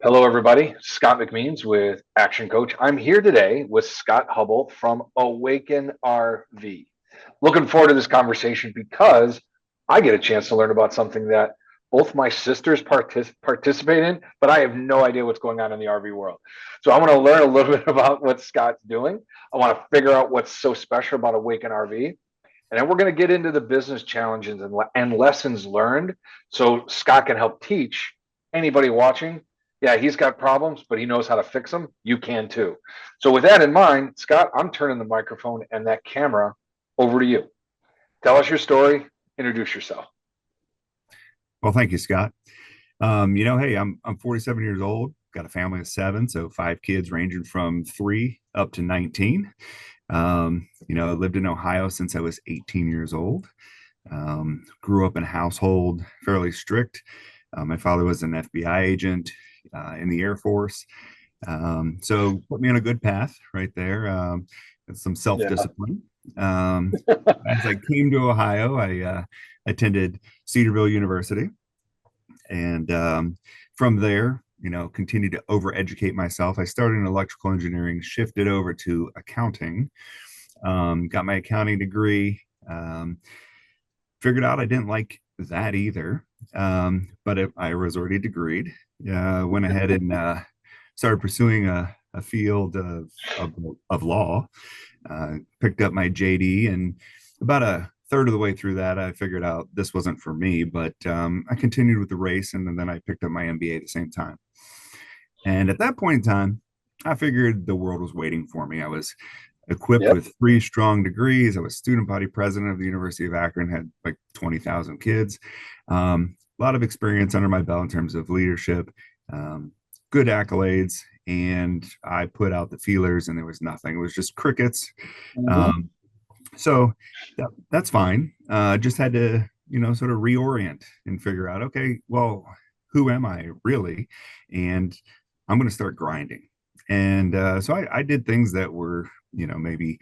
Hello, everybody. Scott McMeans with Action Coach. I'm here today with Scott Hubble from Awaken RV. Looking forward to this conversation because I get a chance to learn about something that both my sisters participate in, but I have no idea what's going on in the RV world. So I want to learn a little bit about what Scott's doing. I want to figure out what's so special about Awaken RV. And then we're going to get into the business challenges and lessons learned so Scott can help teach anybody watching. Yeah, he's got problems, but he knows how to fix them. You can too. So, with that in mind, Scott, I'm turning the microphone and that camera over to you. Tell us your story, introduce yourself. Well, thank you, Scott. Hey, I'm 47 years old, got a family of seven, so five kids ranging from 3 up to 19. I lived in Ohio since I was 18 years old. Grew up in a household fairly strict. My father was an FBI agent in the Air Force. So put me on a good path right there. Some Yeah. self-discipline. As I came to Ohio, I attended Cedarville University. And from there, continued to overeducate myself. I started in electrical engineering, shifted over to accounting, got my accounting degree. Figured out I didn't like that either, but I was already degreed. Went ahead and started pursuing a field of law. Picked up my JD, and about a third of the way through that, I figured out this wasn't for me. But I continued with the race, and then I picked up my MBA at the same time. And at that point in time, I figured the world was waiting for me. I was equipped Yep. with three strong degrees. I was student body president of the University of Akron, had like 20,000 kids. A lot of experience under my belt in terms of leadership, good accolades. And I put out the feelers and there was nothing. It was just crickets. Mm-hmm. Um, so that's fine. Just had to, sort of reorient and figure out, okay, well, who am I really? And I'm going to start grinding. And so I did things that were, maybe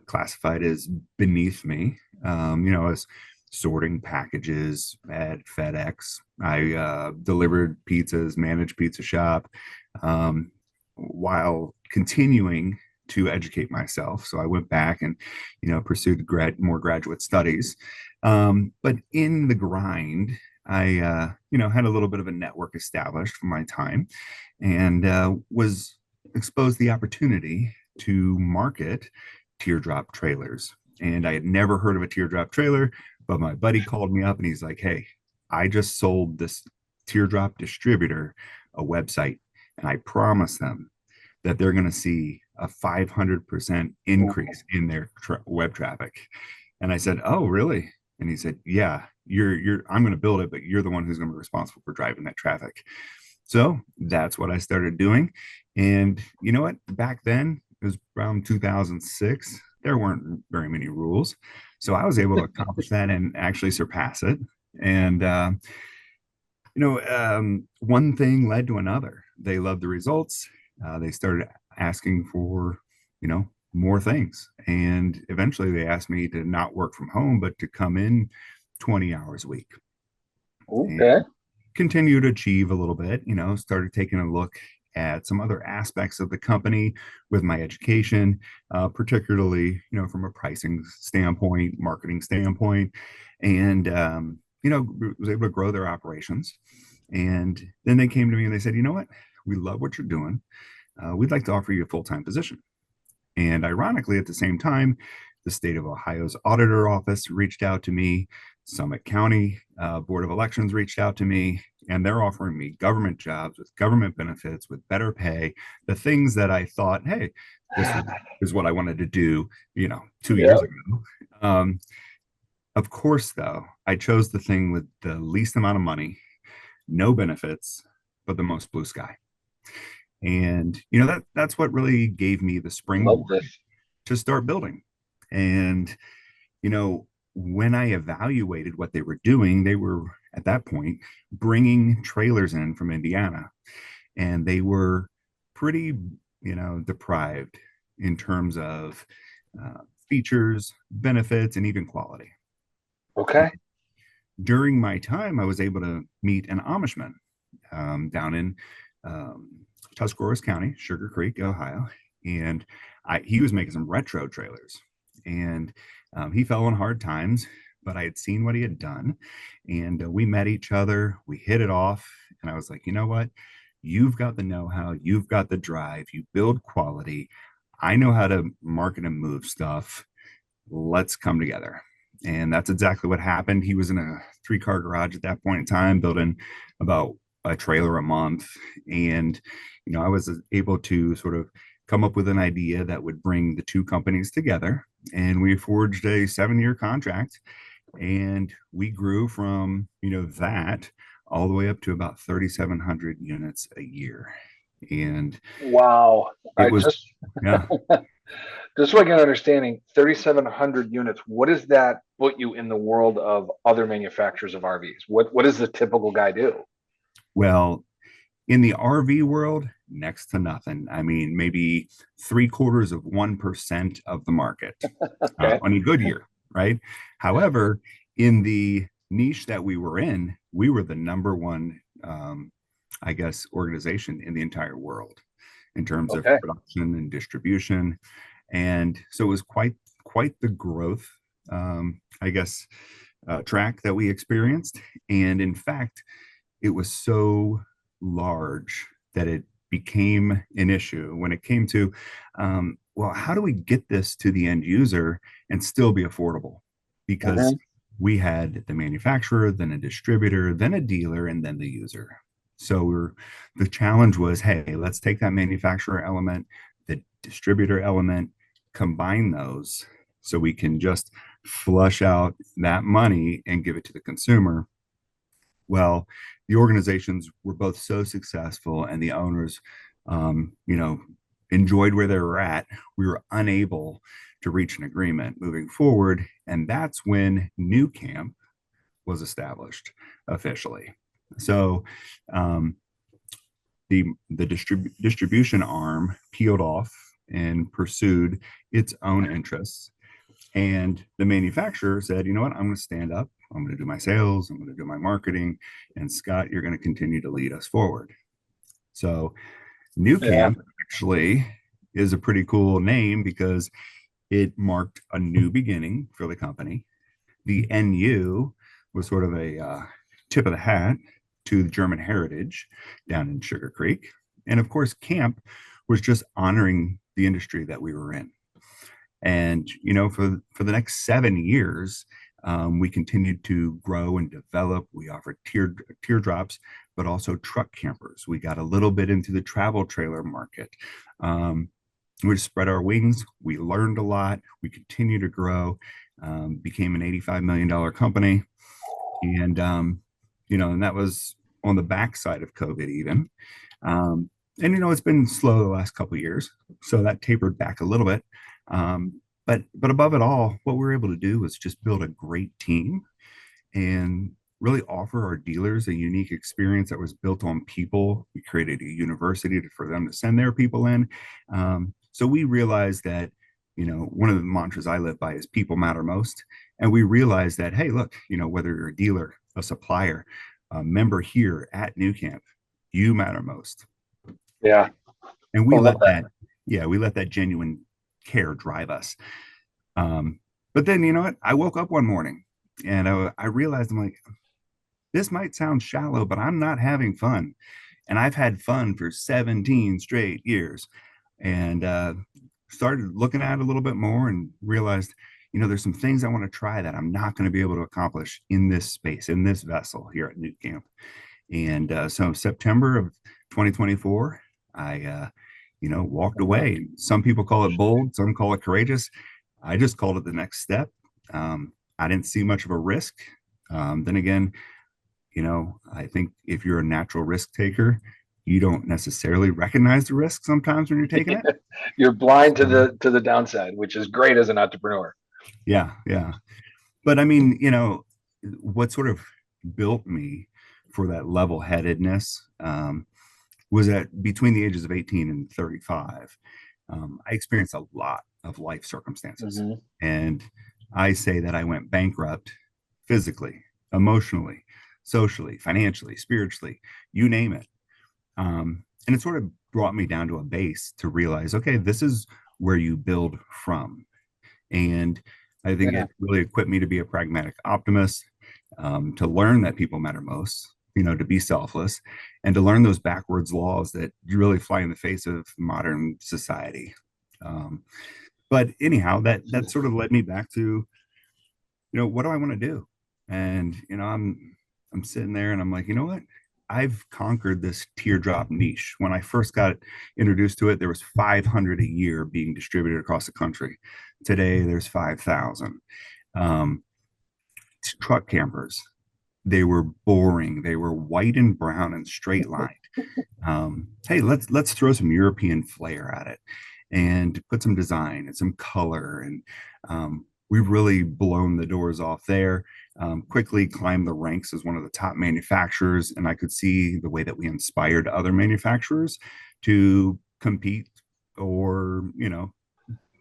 classified as beneath me. I was sorting packages at FedEx. I delivered pizzas, managed pizza shop, while continuing to educate myself. So I went back and, pursued more graduate studies. But in the grind, I, had a little bit of a network established for my time, and was exposed to the opportunity to market teardrop trailers. And I had never heard of a teardrop trailer, but my buddy called me up and he's like, "Hey, I just sold this teardrop distributor a website, and I promise them that they're going to see a 500% increase in their web traffic." And I said, "Oh, really?" And he said, "Yeah, I'm going to build it, but you're the one who's going to be responsible for driving that traffic." So that's what I started doing. And you know what? Back then, it was around 2006. There weren't very many rules. So I was able to accomplish that and actually surpass it. And, one thing led to another. They loved the results. They started asking for, more things. And eventually they asked me to not work from home, but to come in 20 hours a week. And Okay. continue to achieve a little bit, started taking a look at some other aspects of the company with my education, particularly, from a pricing standpoint, marketing standpoint, and, was able to grow their operations. And then they came to me and they said, "You know what? We love what you're doing. We'd like to offer you a full-time position." And ironically, at the same time, the state of Ohio's auditor office reached out to me. Summit County Board of Elections reached out to me, and they're offering me government jobs with government benefits, with better pay, the things that I thought, hey, this is what I wanted to do, 2 years Yep. ago. Of course, though, I chose the thing with the least amount of money, no benefits, but the most blue sky. And that's what really gave me the Love springboard this. to start building. And you know, when I evaluated what they were doing, they were at that point bringing trailers in from Indiana, and they were pretty, deprived in terms of features, benefits, and even quality. Okay. During my time, I was able to meet an Amishman down in um, Tuscarawas County, Sugar Creek, Ohio, and he was making some retro trailers, and he fell on hard times. But I had seen what he had done, and we met each other. We hit it off, and I was like, you know what? You've got the know-how, you've got the drive, you build quality. I know how to market and move stuff. Let's come together. And that's exactly what happened. He was in a 3-car garage at that point in time, building about a trailer a month. And, I was able to sort of come up with an idea that would bring the two companies together. And we forged a 7-year contract. And we grew from, that all the way up to about 3,700 units a year. And Wow. it I was, just yeah, just so I get an understanding, 3,700 units. What does that put you in the world of other manufacturers of RVs? What does the typical guy do? well, in the RV world, next to nothing. I mean, maybe 0.75% of the market Okay. on a good year, right? However, in the niche that we were in, we were the number one, I guess, organization in the entire world in terms of Okay. production and distribution. And so it was quite the growth, I guess, track that we experienced. And in fact, it was so large that it became an issue when it came to, well, how do we get this to the end user and still be affordable? Because Hmm. we had the manufacturer, then a distributor, then a dealer, and then the user. So the challenge was, hey, let's take that manufacturer element, the distributor element, combine those so we can just flush out that money and give it to the consumer. Well, the organizations were both so successful and the owners, enjoyed where they were at. We were unable to reach an agreement moving forward. And that's when New Camp was established officially. So um, the distribution arm peeled off and pursued its own interests. And the manufacturer said, you know what, I'm going to stand up. I'm going to do my sales. I'm going to do my marketing. And Scott, you're going to continue to lead us forward. So New Yeah. Camp actually is a pretty cool name because it marked a new beginning for the company. The NU was sort of a tip of the hat to the German heritage down in Sugar Creek. And of course, Camp was just honoring the industry that we were in. And for the next 7 years, we continued to grow and develop. We offered teardrops, but also truck campers. We got a little bit into the travel trailer market. We just spread our wings. We learned a lot. We continued to grow. Became an $85 million company, and and that was on the backside of COVID even. And it's been slow the last couple of years, so that tapered back a little bit. But above it all, what we were able to do was just build a great team and really offer our dealers a unique experience that was built on people. We created a university for them to send their people in. So we realized that, one of the mantras I live by is people matter most. And we realized that, hey, look, whether you're a dealer, a supplier, a member here at New Camp, you matter most. Yeah. And I we love let that. that, yeah, we let that genuine care drive us. But then, you know what? I woke up one morning and I realized I'm like, this might sound shallow, but I'm not having fun. And I've had fun for 17 straight years. And started looking at it a little bit more and realized, there's some things I want to try that I'm not going to be able to accomplish in this space, in this vessel here at New Camp. And so September of 2024, I, walked Mhm. away. Some people call it bold, some call it courageous. I just called it the next step. I didn't see much of a risk. Then again, I think if you're a natural risk taker, you don't necessarily recognize the risk sometimes when you're taking it. You're blind to So, the downside, which is great as an entrepreneur. yeah, yeah. But I mean, what sort of built me for that level headedness was that between the ages of 18 and 35, I experienced a lot of life circumstances. Hmm. And I say that I went bankrupt physically, emotionally, socially, financially, spiritually, you name it. And it sort of brought me down to a base to realize, okay, this is where you build from. And I think Yeah. it really equipped me to be a pragmatic optimist, to learn that people matter most, to be selfless, and to learn those backwards laws that you really fly in the face of modern society. Um, but anyhow, that sort of led me back to, what do I want to do? And I'm sitting there and I'm like, you know what? I've conquered this teardrop niche. When I first got introduced to it, there was 500 a year being distributed across the country. Today, there's 5,000. Um, Truck campers, they were boring. They were white and brown and straight lined. Hey, let's throw some European flair at it and put some design and some color. And we've really blown the doors off there. Quickly climbed the ranks as one of the top manufacturers, and I could see the way that we inspired other manufacturers to compete or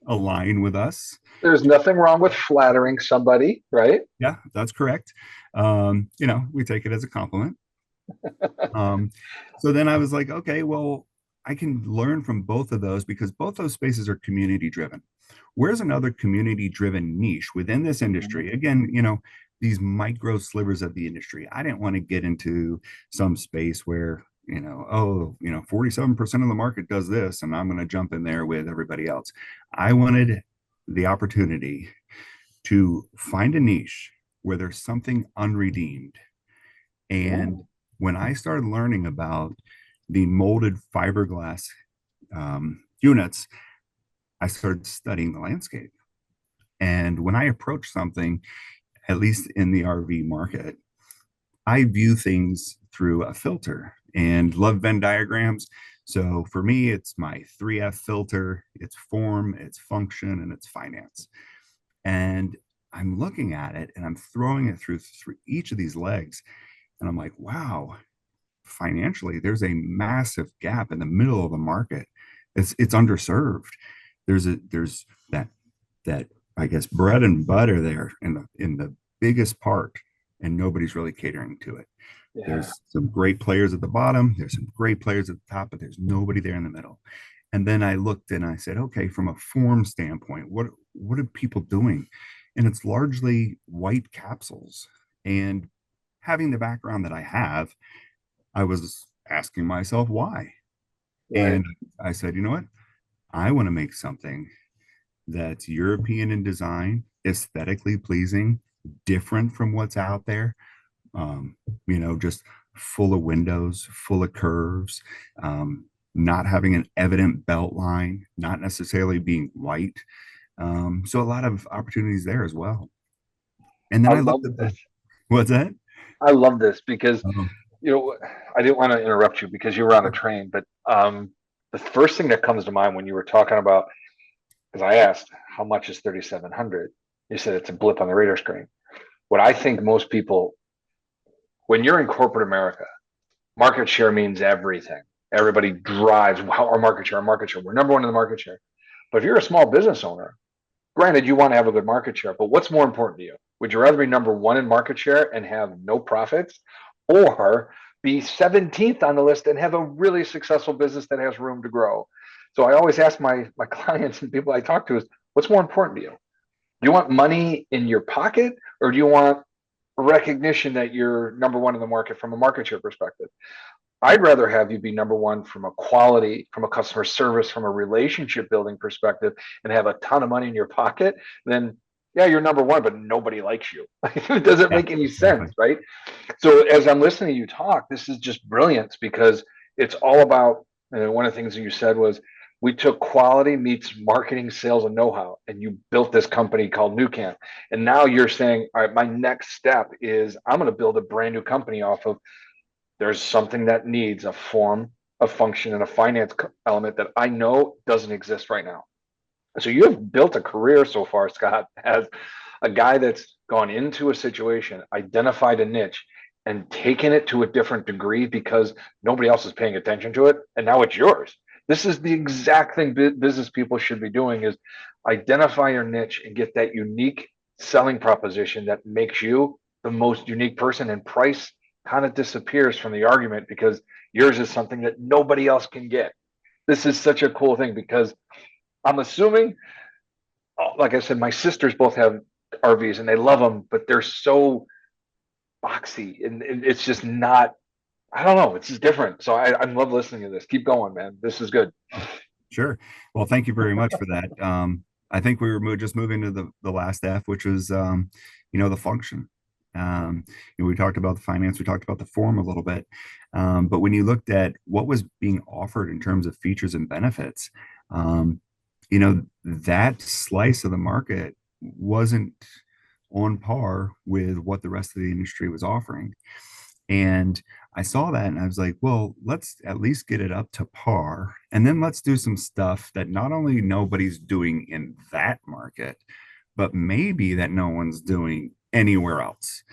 align with us. There's nothing wrong with flattering somebody, right? Yeah, that's correct. We take it as a compliment. Um, so then I was like, okay, well, I can learn from both of those because both those spaces are community driven. Where's another community driven niche within this industry? Again, these micro slivers of the industry. I didn't want to get into some space where, 47% of the market does this, and I'm going to jump in there with everybody else. I wanted the opportunity to find a niche where there's something unredeemed. Yeah. And when I started learning about the molded fiberglass units, I started studying the landscape. And when I approach something, at least in the RV market, I view things through a filter and love Venn diagrams. So for me, it's my 3F filter, it's form, it's function, and it's finance. And I'm looking at it and I'm throwing it through each of these legs. And I'm like, wow, financially, there's a massive gap in the middle of the market. It's underserved. There's that I guess bread and butter there in the biggest part, and nobody's really catering to it. Yeah. There's some great players at the bottom. There's some great players at the top, but there's nobody there in the middle. And then I looked and I said, okay, from a form standpoint, what are people doing? And it's largely white capsules. And having the background that I have, I was asking myself why. Right. And I said, you know what? I want to make something that's European in design, aesthetically pleasing, different from what's out there. Just full of windows, full of curves, not having an evident belt line, not necessarily being white. So a lot of opportunities there as well. And then I I love looked at this. what's that? I love this because, Oh, you know, I didn't want to interrupt you because you were on a train, but the first thing that comes to mind when you were talking about, because I asked, how much is 3,700? You said it's a blip on the radar screen. What I think most people, when you're in corporate America, market share means everything. Everybody drives our market share, our market share. We're number one in the market share. But if you're a small business owner, granted, you want to have a good market share, but what's more important to you? Would you rather be number one in market share and have no profits, or be 17th on the list and have a really successful business that has room to grow? So I always ask my clients and people I talk to is, what's more important to you? Do you want money in your pocket, or do you want recognition that you're number one in the market from a market share perspective? I'd rather have you be number one from a quality, from a customer service, from a relationship building perspective, and have a ton of money in your pocket than, yeah, you're number one, but nobody likes you. It doesn't yeah, make any exactly. sense, right? So as I'm listening to you talk, this is just brilliance because it's all about, and one of the things that you said was, we took quality meets marketing, sales, and know-how, and you built this company called New Camp. And now you're saying, all right, my next step is I'm going to build a brand new company off of, there's something that needs a form, a function, and a finance element that I know doesn't exist right now. So you have built a career so far, Scott, as a guy that's gone into a situation, identified a niche, and taken it to a different degree because nobody else is paying attention to it, and now it's yours. This is the exact thing business people should be doing: is identify your niche and get that unique selling proposition that makes you the most unique person, and price kind of disappears from the argument because yours is something that nobody else can get. This is such a cool thing because I'm assuming, like I said, my sisters both have RVs and they love them, but they're so boxy and it's just not. I don't know. It's just different. So I love listening to this. Keep going, man. This is good. Oh, sure. Well, thank you very much for that. I think we were just moving to the last F, which was, the function. We talked about the finance, we talked about the form a little bit. But when you looked at what was being offered in terms of features and benefits, that slice of the market wasn't on par with what the rest of the industry was offering. And I saw that and I was like, well, let's at least get it up to par. And then let's do some stuff that not only nobody's doing in that market, but maybe that no one's doing anywhere else.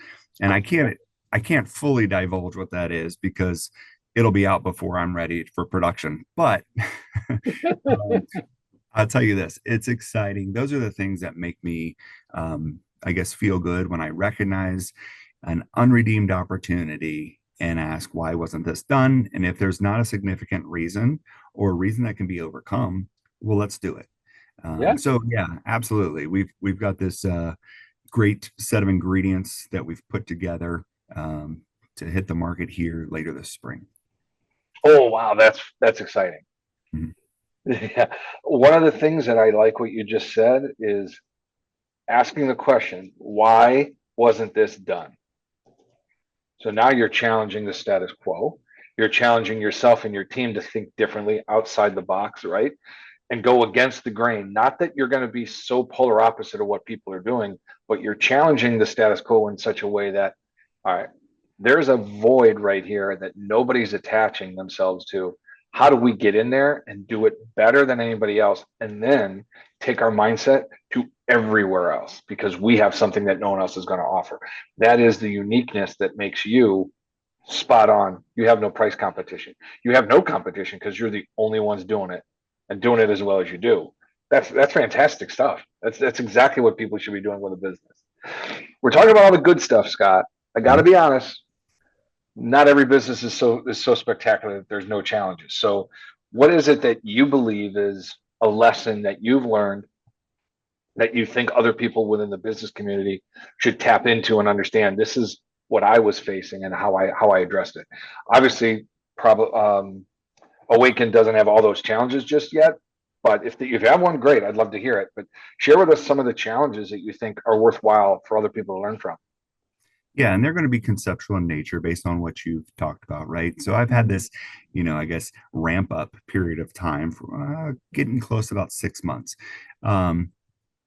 And I can't fully divulge what that is because it'll be out before I'm ready for production. But um, I'll tell you this, it's exciting. Those are the things that make me, I guess, feel good when I recognize an unredeemed opportunity and ask, why wasn't this done? And if there's not a significant reason or a reason that can be overcome, well, let's do it. Yeah. So yeah, absolutely. We've got this great set of ingredients that we've put together to hit the market here later this spring. Oh wow, that's exciting. Mhm. Yeah. One of the things that I like what you just said is asking the question, why wasn't this done? So now you're challenging the status quo. You're challenging yourself and your team to think differently outside the box, right? And go against the grain. Not that you're going to be so polar opposite of what people are doing, but you're challenging the status quo in such a way that, all right, there's a void right here that nobody's attaching themselves to. How do we get in there and do it better than anybody else? And then take our mindset to everywhere else because we have something that no one else is going to offer. That is the uniqueness that makes you spot on. You have no price competition. You have no competition because you're the only ones doing it and doing it as well as you do. That's fantastic stuff. That's exactly what people should be doing with a business. We're talking about all the good stuff, Scott. I got to Mhm. be honest. Not every business is so spectacular that there's no challenges. So, what is it that you believe is a lesson that you've learned that you think other people within the business community should tap into and understand? This is what I was facing and how I addressed it. Obviously, probably Awaken doesn't have all those challenges just yet, but if you have one, great. I'd love to hear it. But share with us some of the challenges that you think are worthwhile for other people to learn from. Yeah, and they're going to be conceptual in nature based on what you've talked about, right? So I've had this, I guess, ramp up period of time for getting close to about 6 months. Um,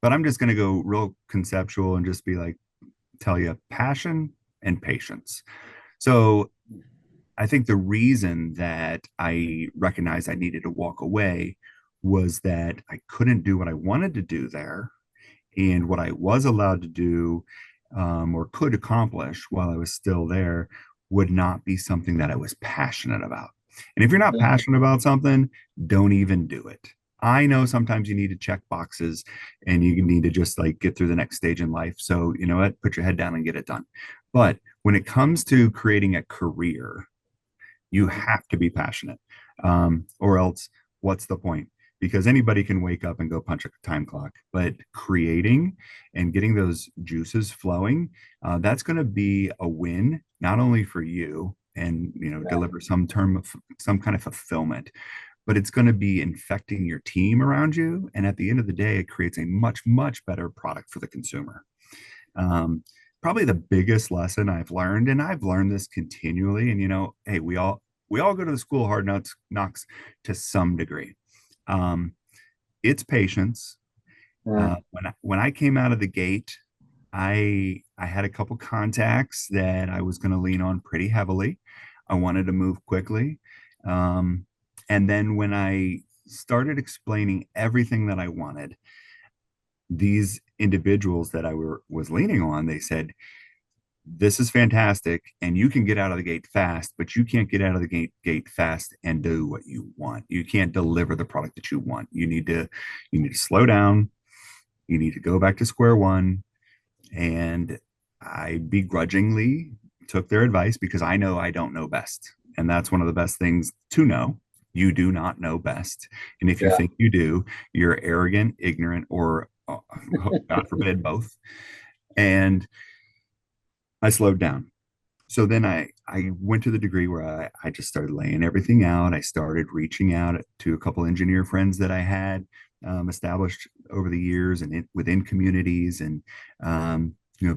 but I'm just going to go real conceptual and just be like, tell you passion and patience. So I think the reason that I recognized I needed to walk away was that I couldn't do what I wanted to do there. And what I was allowed to do or could accomplish while I was still there would not be something that I was passionate about. And if you're not passionate about something, don't even do it. I know sometimes you need to check boxes and you need to just like get through the next stage in life. So, you know what? Put your head down and get it done. But when it comes to creating a career, you have to be passionate, or else what's the point? Because anybody can wake up and go punch a time clock, but creating and getting those juices flowing, that's going to be a win, not only for you and Yeah. deliver some kind of fulfillment, but it's going to be infecting your team around you. And at the end of the day, it creates a much, much better product for the consumer. Um, Probably the biggest lesson I've learned, and I've learned this continually. And hey, we all go to the school hard knocks to some degree. Um, it's patience. Mm. When I came out of the gate, I had a couple contacts that I was going to lean on pretty heavily. I wanted to move quickly, and then when I started explaining everything that I wanted, these individuals that was leaning on, they said, this is fantastic and you can get out of the gate fast, but you can't get out of the gate fast and do what you want. You can't deliver the product that you want. You need to slow down. You need to go back to square one. And I begrudgingly took their advice because I know I don't know best. And that's one of the best things to know. You do not know best. And if you Yeah. think you do, you're arrogant, ignorant, or God forbid, both. And I slowed down. So then I went to the degree where I just started laying everything out. I started reaching out to a couple engineer friends that I had established over the years and within communities, and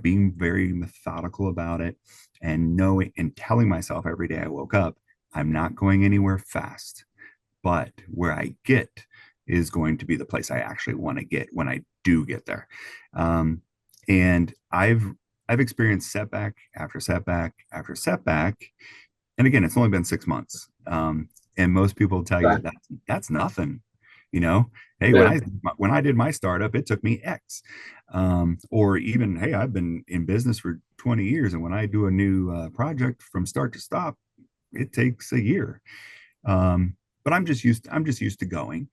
being very methodical about it, and knowing and telling myself every day I woke up, I'm not going anywhere fast, but where I get is going to be the place I actually want to get when I do get there. Um, and I've experienced setback after setback after setback, and again, it's only been 6 months. And most people tell you Right. that's nothing. You know, hey, Yeah. when I did my startup, it took me X. Or even, hey, I've been in business for 20 years, and when I do a new project from start to stop, it takes a year. But I'm just used to going.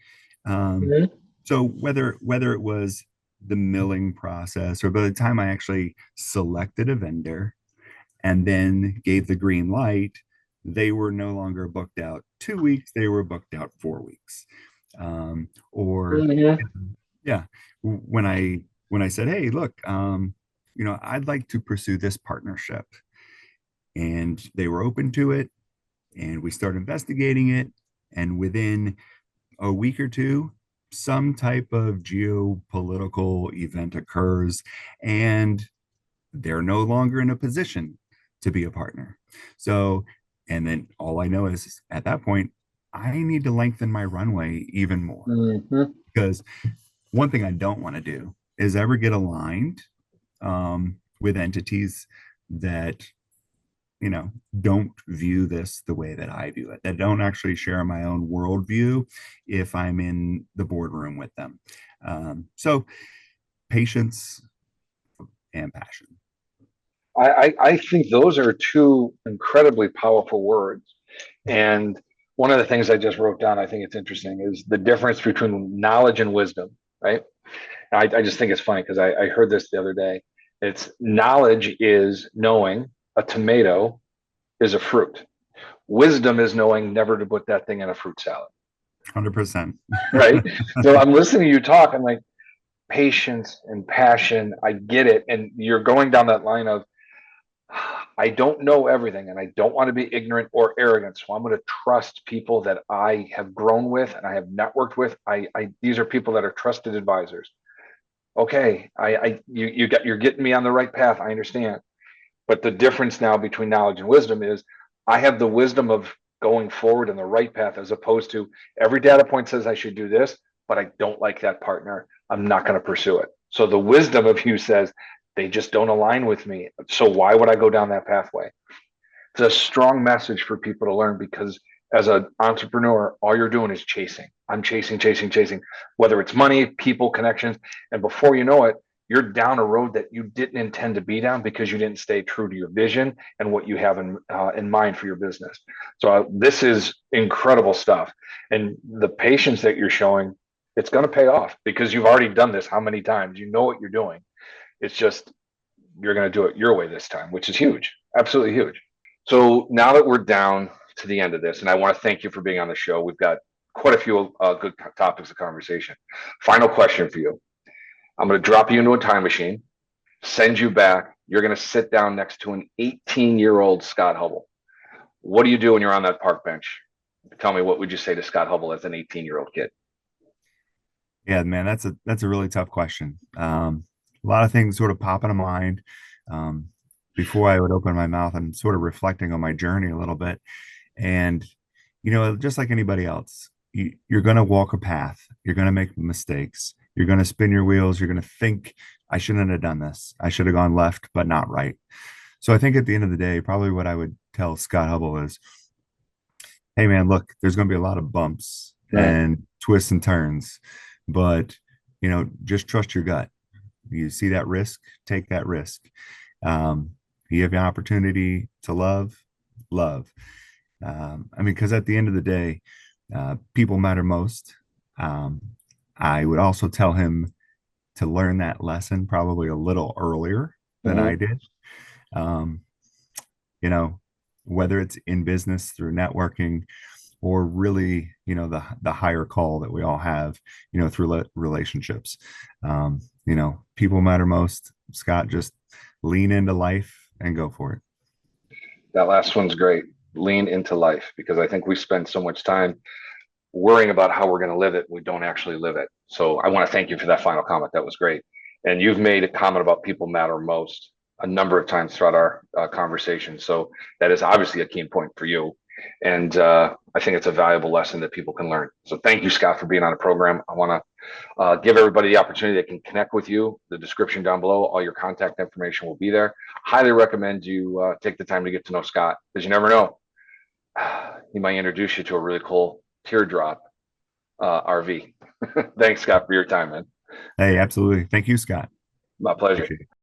Um, Mhm. so whether it was the milling process, or by the time I actually selected a vendor and then gave the green light, they were no longer booked out 2 weeks, they were booked out 4 weeks. Or Mhm. yeah, when I said, hey, look, I'd like to pursue this partnership, and they were open to it, and we started investigating it, and within a week or two, some type of geopolitical event occurs, and they're no longer in a position to be a partner. So, and then all I know is at that point, I need to lengthen my runway even more, Mhm. because one thing I don't want to do is ever get aligned with entities that don't view this the way that I view it, that don't actually share my own worldview if I'm in the boardroom with them. So patience and passion. I think those are two incredibly powerful words. And one of the things I just wrote down, I think it's interesting, is the difference between knowledge and wisdom, right? I just think it's funny because I heard this the other day. It's knowledge is knowing a tomato is a fruit. Wisdom is knowing never to put that thing in a fruit salad, 100%. right? So I'm listening to you talk. I'm like, patience and passion. I get it. And you're going down that line of, I don't know everything and I don't want to be ignorant or arrogant. So I'm going to trust people that I have grown with and I have networked with. These are people that are trusted advisors. Okay. You're getting me on the right path. I understand. But the difference now between knowledge and wisdom is I have the wisdom of going forward in the right path as opposed to every data point says I should do this, but I don't like that partner. I'm not going to pursue it. So the wisdom of you says they just don't align with me. So why would I go down that pathway? It's a strong message for people to learn because as an entrepreneur, all you're doing is chasing. I'm chasing, chasing, chasing, whether it's money, people, connections. And before you know it, you're down a road that you didn't intend to be down because you didn't stay true to your vision and what you have in mind for your business. So this is incredible stuff. And the patience that you're showing, it's going to pay off because you've already done this how many times? You know what you're doing. It's just you're going to do it your way this time, which is huge. Absolutely huge. So now that we're down to the end of this, and I want to thank you for being on the show, we've got quite a few good topics of conversation. Final question for you. I'm going to drop you into a time machine, send you back. You're going to sit down next to an 18-year-old Scott Hubble. What do you do when you're on that park bench? Tell me, what would you say to Scott Hubble as an 18-year-old kid? Yeah, man, that's a really tough question. A lot of things sort of pop into mind um, before I would open my mouth, and sort of reflecting on my journey a little bit. And just like anybody else, you're going to walk a path. You're going to make mistakes. You're going to spin your wheels. You're going to think, I shouldn't have done this. I should have gone left, but not right. So I think at the end of the day, probably what I would tell Scott Hubble is, hey man, look, there's going to be a lot of bumps Right. and twists and turns, but just trust your gut. You see that risk, take that risk. Um, you have the opportunity to love. I mean, because at the end of the day, people matter most. Um, I would also tell him to learn that lesson probably a little earlier than I Mm-hmm. did. Um, you know, whether it's in business through networking or really, the higher call that we all have, through relationships. People matter most. Scott, just lean into life and go for it. That last one's great. Lean into life, because I think we spend so much time worrying about how we're going to live it. We don't actually live it. So I want to thank you for that final comment. That was great. And you've made a comment about people matter most a number of times throughout our conversation. So that is obviously a key point for you. And I think it's a valuable lesson that people can learn. So thank you, Scott, for being on the program. I want to give everybody the opportunity that can connect with you. The description down below, all your contact information will be there. Highly recommend you take the time to get to know Scott, because you never know. He might introduce you to a really cool teardrop RV. Thanks, Scott, for your time, man. Hey, absolutely. Thank you, Scott. My pleasure. Appreciate it.